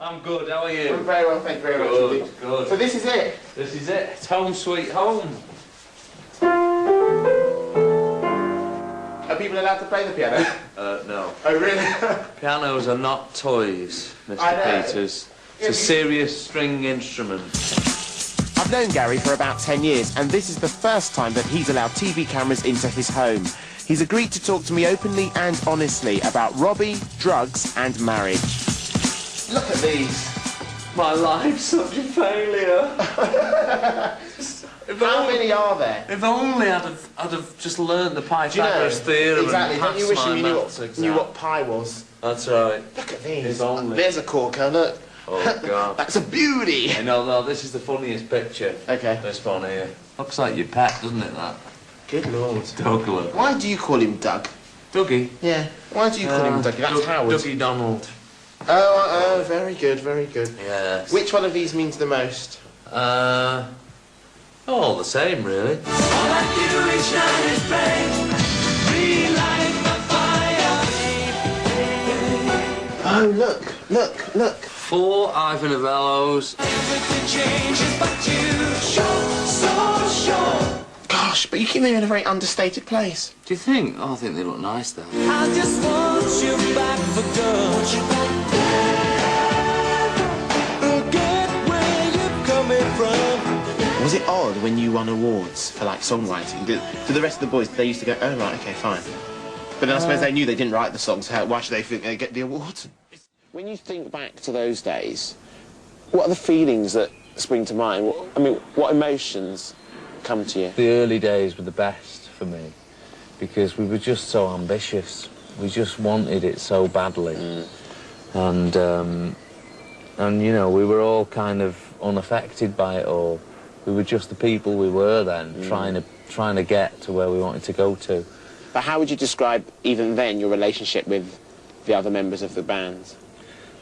I'm good, how are you? I'm very well, thank you very much. Good. So this is it? This is it. It's home sweet home. Are people allowed to play the piano? No. Oh, really? Pianos are not toys, Mr. Peters. It's a serious string instrument. I've known Gary for about 10 years, and this is the first time that he's allowed TV cameras into his home. He's agreed to talk to me openly and honestly about Robbie, drugs, and marriage. Look at these. My life's such a failure. How many are there? If only I'd have just learned the Pythagoras theorem. Exactly. And Don't you wish you knew what pi was? That's right. Look at these. If only. There's a corker, look. Oh, God. That's a beauty. No, this is the funniest picture. Okay. This one here. Looks like your pet, doesn't it, that? Good Lord. Douglas. Why do you call him Doug? Dougie? Yeah. Why do you call him Doug? That's Howard. Dougie Donald. Oh, very good, very good. Yes. Which one of these means the most? All the same, really. All I do each night is pray, relight the fire. Oh, look. 4 Ivan Novellos. Everything changes but you, so sure. Gosh, but you keep them in a very understated place. Do you think? Oh, I think they look nice, though. I just want you back for good. Forget where you're coming from. Was it odd when you won awards for, like, songwriting? Did the rest of the boys, they used to go, oh, right, OK, fine. But then I suppose they knew they didn't write the songs, so why should they think they'd get the awards? When you think back to those days, what are the feelings that spring to mind? What emotions come to you? The early days were the best for me because we were just so ambitious. We just wanted it so badly. And you know, we were all kind of unaffected by it all. We were just the people we were then, trying to get to where we wanted to go to. But how would you describe, even then, your relationship with the other members of the band?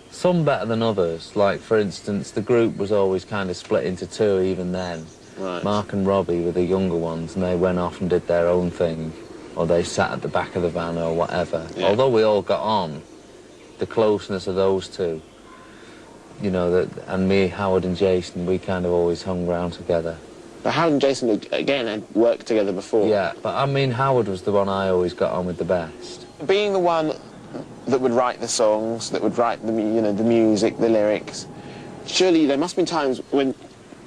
Some better than others. Like, for instance, the group was always kind of split into two even then. Right. Mark and Robbie were the younger ones, and they went off and did their own thing, or they sat at the back of the van or whatever. Yeah. Although we all got on, the closeness of those two, you know, and me, Howard and Jason, we kind of always hung around together. But Howard and Jason, again, had worked together before. Yeah, but I mean, Howard was the one I always got on with the best. Being the one that would write the songs, that would write the music, the lyrics, surely there must have been times when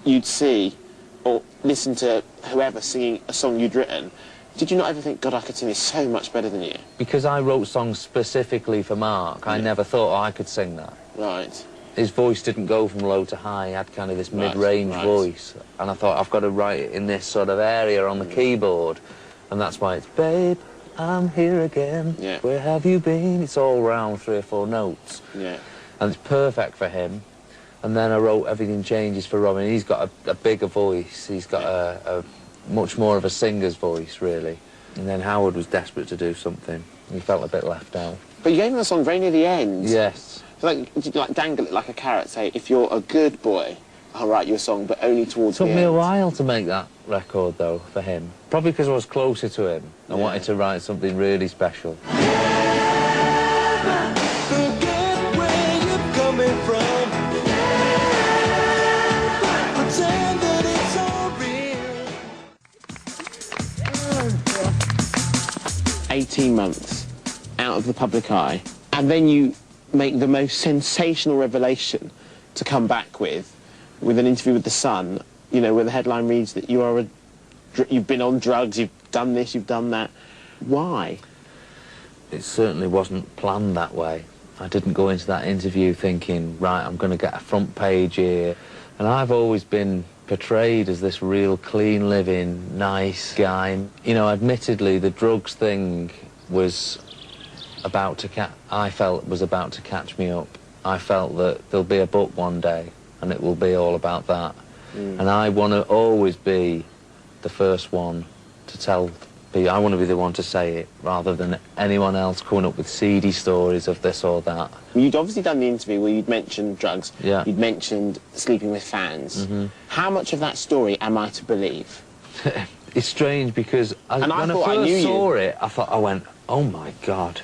you'd see or listen to whoever singing a song you'd written. Did you not ever think, God, I could sing this so much better than you? Because I wrote songs specifically for Mark, I never thought I could sing that. Right. His voice didn't go from low to high, he had kind of this mid-range voice. And I thought, I've got to write it in this sort of area on the keyboard. And that's why it's, babe, I'm here again. Yeah. Where have you been? It's all round 3 or 4 notes. Yeah. And it's perfect for him. And then I wrote Everything Changes for Robin. He's got a bigger voice. He's got a much more of a singer's voice, really. And then Howard was desperate to do something. He felt a bit left out. But you gave him the song very near the end. Yes. So did you like dangle it like a carrot, say, if you're a good boy, I'll write you a song, but only towards the end? It took me a while to make that record, though, for him. Probably because I was closer to him. I wanted to write something really special. Forget where you're coming from. Pretend that it's all real. 18 months out of the public eye, and then you make the most sensational revelation to come back with an interview with The Sun, you know, where the headline reads that you've been on drugs, you've done this, you've done that. Why? It certainly wasn't planned that way. I didn't go into that interview thinking, right, I'm going to get a front page here. And I've always been portrayed as this real clean living, nice guy. You know, admittedly, the drugs thing was I felt was about to catch me up. I felt that there'll be a book one day and it will be all about that. And I want to always be the first one to tell people. I want to be the one to say it rather than anyone else coming up with seedy stories of this or that. You'd obviously done the interview where you'd mentioned drugs. Yeah. You'd mentioned sleeping with fans. How much of that story am I to believe? It's strange because when I first saw it, I went, oh my God.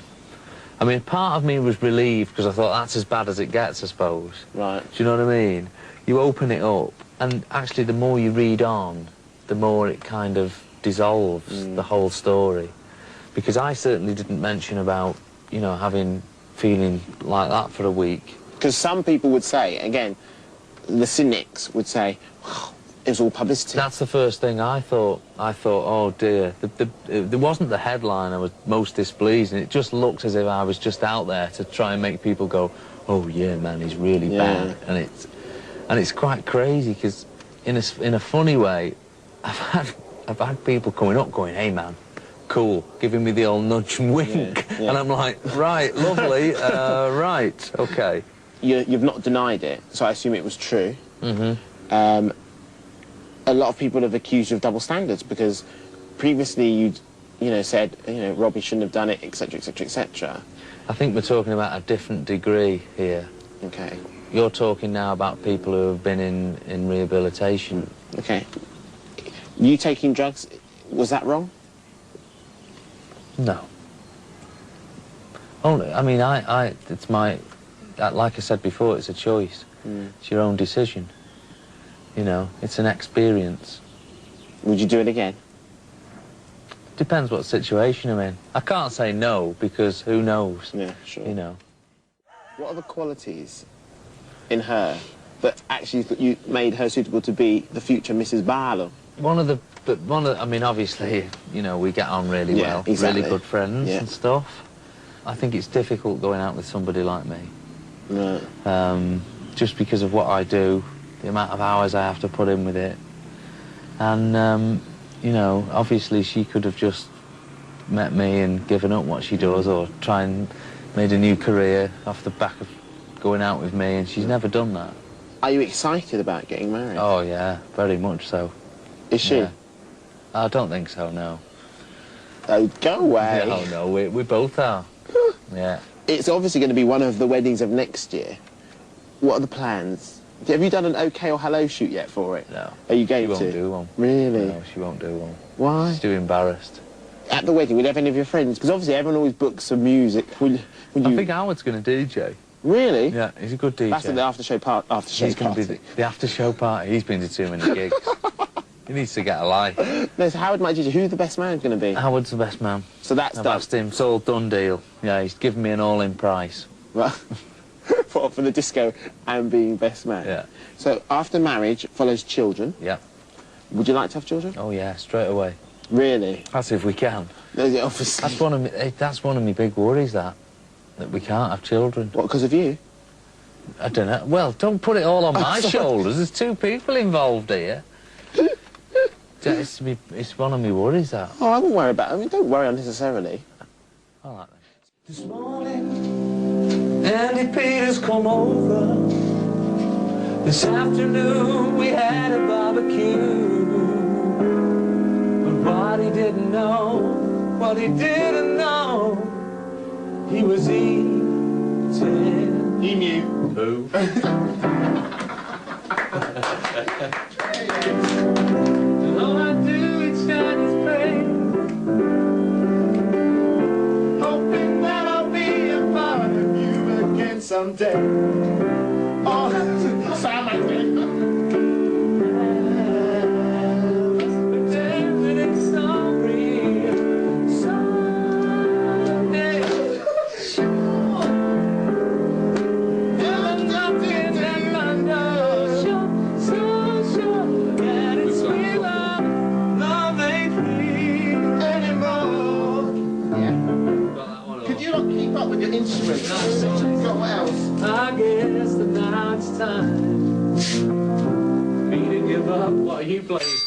I mean, part of me was relieved because I thought that's as bad as it gets, I suppose. Right. Do you know what I mean? You open it up, and actually the more you read on, the more it kind of dissolves the whole story. Because I certainly didn't mention about, you know, feeling like that for a week. Because some people would say, again, the cynics would say, oh, it was all publicity. That's the first thing I thought. I thought, oh dear. There wasn't the headline I was most displeased in. It just looked as if I was just out there to try and make people go, oh yeah, man, he's really bad. And it's quite crazy because in a funny way, I've had people coming up going, hey man, cool, giving me the old nudge and wink. Yeah. And I'm like, right, lovely, right, okay. You've not denied it, so I assume it was true. Mm-hmm. A lot of people have accused you of double standards because previously you'd, you know, said, you know, Robbie shouldn't have done it, etc., etc., etc. I think we're talking about a different degree here. Okay. You're talking now about people who have been in rehabilitation. Okay. You taking drugs, was that wrong? No. Only, I mean, it's my, like I said before, it's a choice. It's your own decision. You know, it's an experience. Would you do it again? Depends what situation I'm in. I can't say no, because who knows? Yeah, sure. You know. What are the qualities in her that actually you made her suitable to be the future Mrs. Barlow? I mean, obviously, you know, we get on really well. Exactly. Really good friends and stuff. I think it's difficult going out with somebody like me. Right. Just because of what I do, the amount of hours I have to put in with it. And, you know, obviously she could have just met me and given up what she does or try and made a new career off the back of going out with me, and she's never done that. Are you excited about getting married? Oh, yeah, very much so. Is she? Yeah. I don't think so, no. Oh, go away. No, no, we both are. Yeah. It's obviously going to be one of the weddings of next year. What are the plans? Have you done an OK or hello shoot yet for it? No. Are you going to? She won't do one. Really? No, she won't do one. Why? She's too embarrassed. At the wedding, will you have any of your friends? Because obviously everyone always books some music. Will you... I think Howard's going to DJ. Really? Yeah, he's a good DJ. That's the after-show party. He's going to be the after-show party. He's been to too many gigs. He needs to get a life. No, so Howard might DJ. Who's the best man going to be? Howard's the best man. So that's I've done. asked him. It's all done deal. Yeah, he's given me an all-in price. Right. for the disco and being best man. Yeah. So after marriage follows children. Yeah. Would you like to have children? Oh yeah, straight away. Really? That's if we can. No, yeah, obviously. That's one of my big worries, that we can't have children. What, because of you? I don't know. Well, don't put it all on my shoulders. There's two people involved here. It's one of my worries, that. Oh, I won't worry about it. I mean, don't worry unnecessarily. I like that. This morning, Andy Peters come over. This afternoon, we had a barbecue. But what he didn't know, he was eating. He knew. Who? And all I do is shine his praise, hoping that I'll be a part of you again someday. Oh, Sam, I think. Pretending it's sorry someday. Sure. And nothing that I know. Sure, so sure that it's real love ain't free anymore. Yeah. Could you not keep up with your instrument? No. Got what else? I guess that now it's time for me to give up what you played.